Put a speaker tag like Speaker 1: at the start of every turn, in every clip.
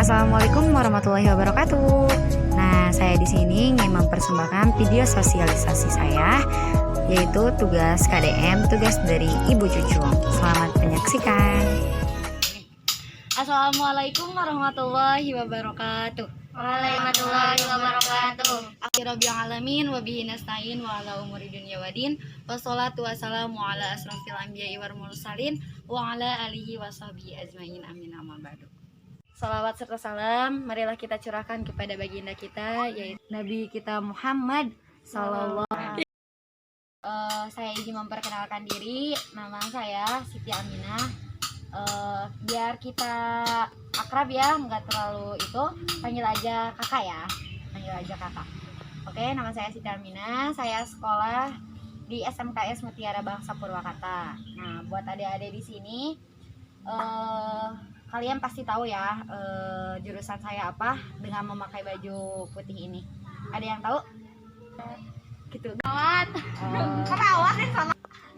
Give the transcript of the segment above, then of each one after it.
Speaker 1: Assalamualaikum warahmatullahi wabarakatuh. Nah, saya di sini ingin mempersembahkan video sosialisasi saya, yaitu tugas KDM, tugas dari Ibu Cucung. Selamat menyaksikan.
Speaker 2: Assalamualaikum warahmatullahi wabarakatuh.
Speaker 3: Waalaikumsalam wabarakatuh.
Speaker 2: Rabbil alamin wa bihi nasta'in wa ala umuri dunya wadin. Wassalatu wassalamu ala asrofil anbiya'i wal mursalin wa ala alihi washabihi ajmain. Amin amma ba'du. Salawat serta salam marilah kita curahkan kepada baginda kita, yaitu Nabi kita Muhammad sallallahu alaihi wasallam. Saya izin memperkenalkan diri, nama saya Siti Aminah. Biar kita akrab ya, nggak terlalu itu, panggil aja kakak ya, panggil aja kakak. Oke, nama saya Siti Aminah, saya sekolah di SMKS Mutiara Bangsa Purwakarta. Nah, buat adik-adik di sini, kalian pasti tahu ya jurusan saya apa dengan memakai baju putih ini. Ada yang tahu? Gitu.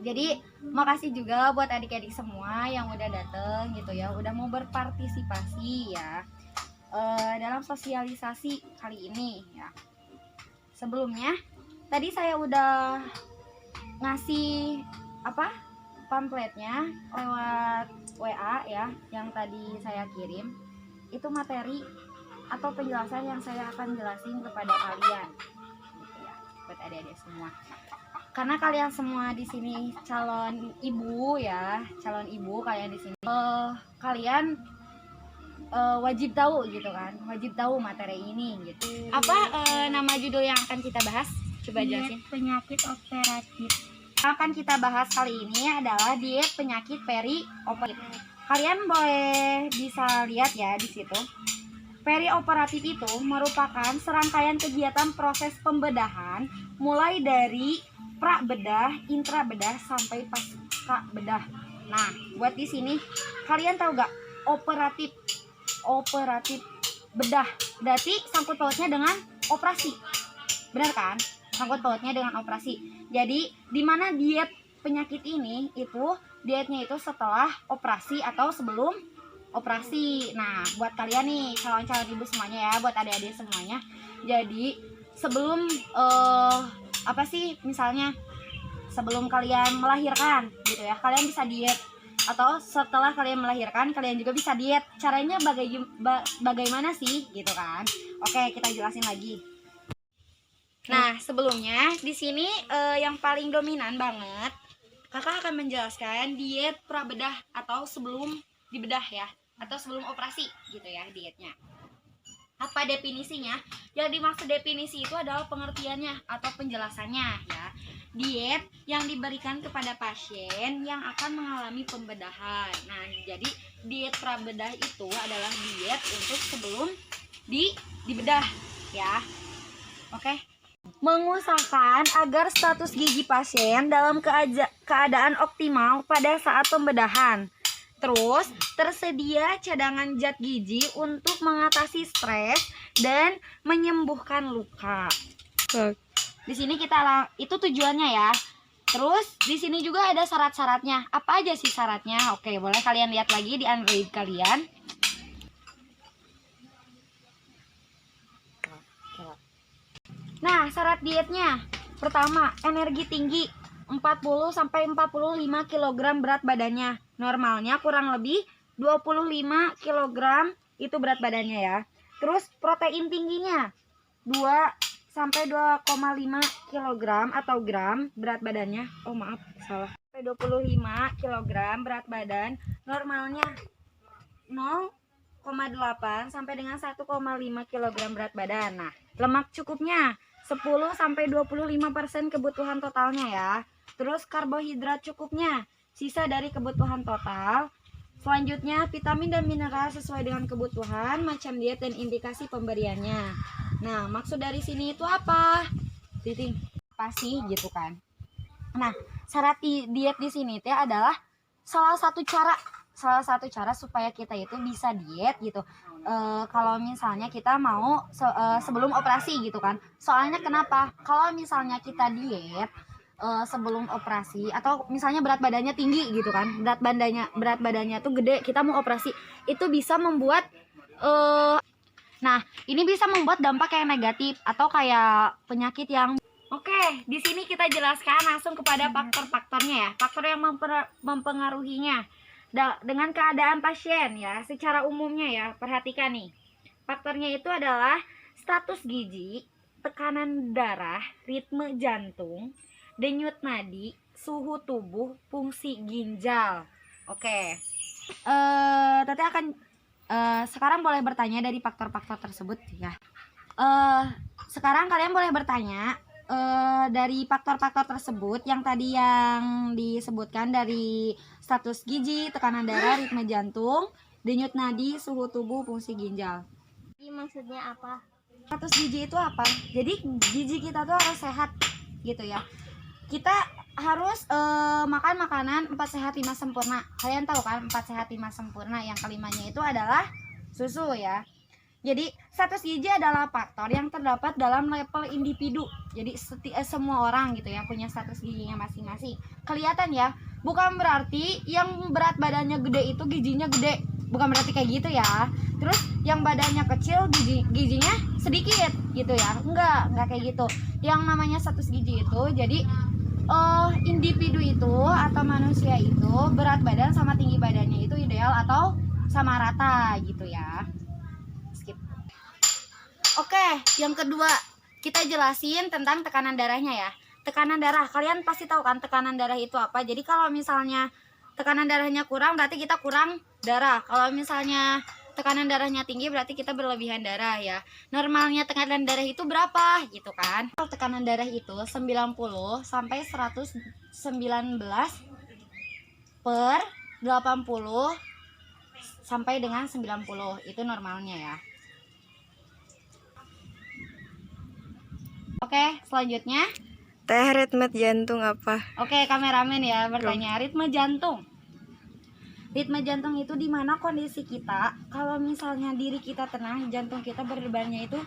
Speaker 2: Jadi makasih juga buat adik-adik semua yang udah dateng gitu ya, udah mau berpartisipasi ya dalam sosialisasi kali ini ya. Sebelumnya tadi saya udah ngasih pamfletnya lewat WA ya, yang tadi saya kirim. Itu materi atau penjelasan yang saya akan jelasin kepada kalian gitu ya, buat adik-adik semua. Karena kalian semua di sini calon ibu ya, calon ibu kalian di sini. Kalian wajib tahu gitu kan, wajib tahu materi ini gitu. Apa nama judul yang akan kita bahas? Coba jelasin.
Speaker 3: Penyakit operatif.
Speaker 2: Akan kita bahas kali ini adalah diet penyakit perioperatif. Kalian boleh bisa lihat ya di situ. Perioperatif itu merupakan serangkaian kegiatan proses pembedahan mulai dari pra-bedah, intra-bedah sampai pasca bedah. Nah, buat di sini kalian tahu gak operatif bedah berarti sangkut pautnya dengan operasi. Benar kan? Sangkut pautnya dengan operasi. Jadi di mana diet penyakit ini itu dietnya itu setelah operasi atau sebelum operasi. Nah, buat kalian nih calon-calon ibu semuanya ya, buat adik-adik semuanya. Jadi sebelum misalnya sebelum kalian melahirkan gitu ya, kalian bisa diet, atau setelah kalian melahirkan kalian juga bisa diet. Caranya bagaimana sih gitu kan? Oke, kita jelasin lagi. Nah, sebelumnya di sini yang paling dominan banget, kakak akan menjelaskan diet prabedah atau sebelum dibedah ya, atau sebelum operasi gitu ya dietnya. Apa definisinya? Yang dimaksud definisi itu adalah pengertiannya atau penjelasannya ya. Diet yang diberikan kepada pasien yang akan mengalami pembedahan. Nah, jadi diet prabedah itu adalah diet untuk sebelum dibedah ya. Oke. Mengusahakan agar status gigi pasien dalam keadaan optimal pada saat pembedahan. Terus tersedia cadangan zat gizi untuk mengatasi stres dan menyembuhkan luka. Di sini itu tujuannya ya. Terus di sini juga ada syarat-syaratnya. Apa aja sih syaratnya? Oke, boleh kalian lihat lagi di Android kalian. Nah, syarat dietnya. Pertama, energi tinggi 40 sampai 45 kg berat badannya. Normalnya kurang lebih 25 kg itu berat badannya ya. Terus protein tingginya 2 sampai 2,5 kg atau gram berat badannya. Oh, maaf, salah. Sampai 25 kg berat badan. Normalnya 0,8 sampai dengan 1,5 kg berat badan. Nah, lemak cukupnya 10 sampai 25% kebutuhan totalnya ya. Terus karbohidrat cukupnya, sisa dari kebutuhan total. Selanjutnya vitamin dan mineral sesuai dengan kebutuhan, macam diet dan indikasi pemberiannya. Nah, maksud dari sini itu apa? Titing, apa sih gitu kan? Nah, syarat diet di sini teh adalah salah satu cara supaya kita itu bisa diet gitu. Kalau misalnya kita mau sebelum operasi gitu kan. Soalnya kenapa? Kalau misalnya kita diet sebelum operasi, atau misalnya berat badannya tinggi gitu kan, berat badannya tuh gede, kita mau operasi, itu bisa membuat Nah, ini bisa membuat dampak yang negatif atau kayak penyakit yang Oke, di sini kita jelaskan langsung kepada faktor-faktornya ya. Faktor yang mempengaruhinya dengan keadaan pasien ya. Secara umumnya ya, perhatikan nih. Faktornya itu adalah status gizi, tekanan darah, ritme jantung, denyut nadi, suhu tubuh, fungsi ginjal. Oke. Tete akan sekarang boleh bertanya dari faktor-faktor tersebut ya. Sekarang kalian boleh bertanya dari faktor-faktor tersebut yang tadi yang disebutkan dari status gizi, tekanan darah, ritme jantung, denyut nadi, suhu tubuh, fungsi ginjal.
Speaker 3: Jadi maksudnya apa?
Speaker 2: Status gizi itu apa? Jadi gizi kita tuh harus sehat gitu ya. Kita harus makan makanan 4 sehat 5 sempurna. Kalian tahu kan 4 sehat 5 sempurna, yang kelimanya itu adalah susu ya. Jadi status gizi adalah faktor yang terdapat dalam level individu. Jadi semua orang gitu ya punya status gizinya masing-masing. Kelihatan ya, bukan berarti yang berat badannya gede itu gizinya gede. Bukan berarti kayak gitu ya. Terus yang badannya kecil gizinya sedikit gitu ya. Enggak kayak gitu. Yang namanya status gizi itu jadi individu itu atau manusia itu berat badan sama tinggi badannya itu ideal atau sama rata gitu ya. Skip. Oke, yang kedua kita jelasin tentang tekanan darahnya ya. Tekanan darah, kalian pasti tahu kan tekanan darah itu apa. Jadi kalau misalnya tekanan darahnya kurang berarti kita kurang darah. Kalau misalnya tekanan darahnya tinggi berarti kita berlebihan darah ya. Normalnya tekanan darah itu berapa gitu kan? Tekanan darah itu 90 sampai 119 per 80 sampai dengan 90 itu normalnya ya. Oke, selanjutnya
Speaker 4: Teh, ritme jantung apa?
Speaker 2: Oke, kameramen ya bertanya ritme jantung. Ritme jantung itu di mana kondisi kita kalau misalnya diri kita tenang, jantung kita berdebarnya itu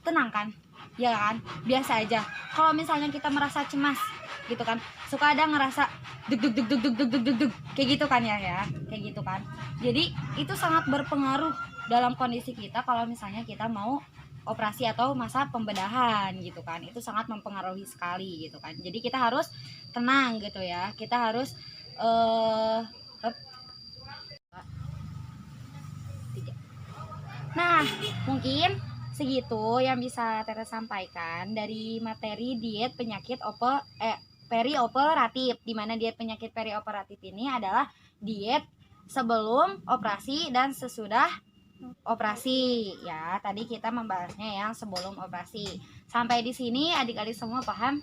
Speaker 2: tenang kan? Ya kan? Biasa aja. Kalau misalnya kita merasa cemas gitu kan, suka ada ngerasa deg deg deg deg deg deg deg deg kayak gitu kan ya, kayak gitu kan. Jadi itu sangat berpengaruh dalam kondisi kita kalau misalnya kita mau operasi atau masa pembedahan gitu kan. Itu sangat mempengaruhi sekali gitu kan. Jadi kita harus tenang gitu ya. Kita harus Nah, mungkin segitu yang bisa Tete sampaikan dari materi diet penyakit perioperatif, di mana diet penyakit perioperatif ini adalah diet sebelum operasi dan sesudah operasi ya. Tadi kita membahasnya yang sebelum operasi. Sampai di sini adik-adik semua paham?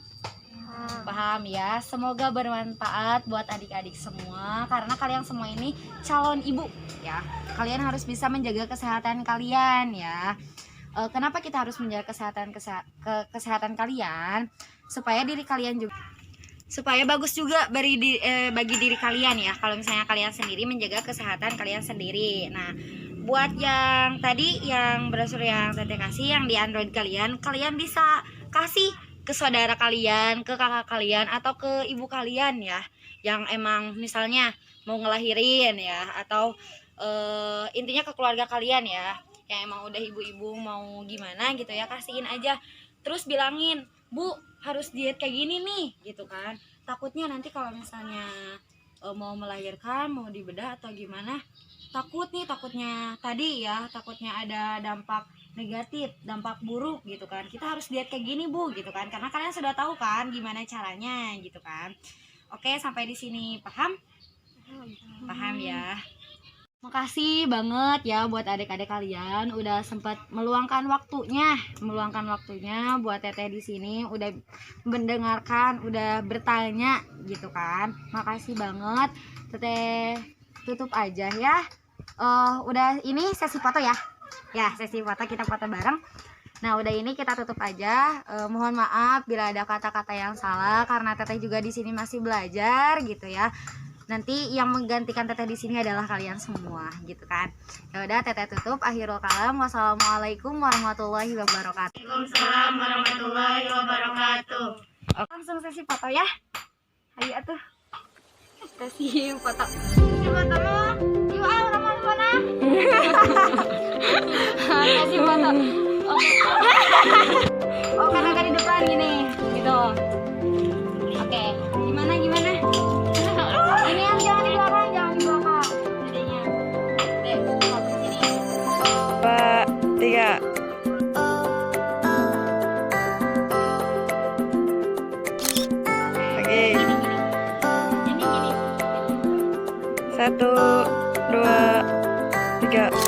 Speaker 2: Paham ya. Semoga bermanfaat buat adik-adik semua karena kalian semua ini calon ibu ya. Kalian harus bisa menjaga kesehatan kalian ya. Kenapa kita harus menjaga kesehatan kalian? Supaya diri kalian juga bagus juga bagi diri kalian ya. Kalau misalnya kalian sendiri menjaga kesehatan kalian sendiri. Nah, buat yang tadi yang brosur yang Tete kasih yang di Android kalian bisa kasih ke saudara kalian, ke kakak kalian atau ke ibu kalian ya, yang emang misalnya mau ngelahirin ya, atau intinya ke keluarga kalian ya, yang emang udah ibu-ibu mau gimana gitu ya, kasihin aja. Terus bilangin, Bu harus diet kayak gini nih gitu kan. Takutnya nanti kalau misalnya mau melahirkan, mau dibedah atau gimana, takutnya tadi ya, takutnya ada dampak negatif, dampak buruk gitu kan. Kita harus diet kayak gini Bu gitu kan, karena kalian sudah tahu kan gimana caranya gitu kan. Oke, sampai di sini paham? Paham ya. Makasih banget ya buat adik-adik kalian udah sempat meluangkan waktunya buat Teteh di sini, udah mendengarkan, udah bertanya gitu kan. Makasih banget. Teteh tutup aja ya. Udah ini sesi foto ya. Ya, sesi foto, kita foto bareng. Nah, udah ini kita tutup aja. Mohon maaf bila ada kata-kata yang salah karena Teteh juga di sini masih belajar gitu ya. Nanti yang menggantikan Teteh di sini adalah kalian semua gitu kan. Ya udah, Teteh tutup. Akhirul kalam. Wassalamualaikum warahmatullahi wabarakatuh.
Speaker 3: Waalaikumsalam warahmatullahi wabarakatuh.
Speaker 2: Langsung sesi foto ya. Ayo atuh. Sesi foto. Sesi foto. Yuk, orang mau mana?
Speaker 4: 1, 2, 3.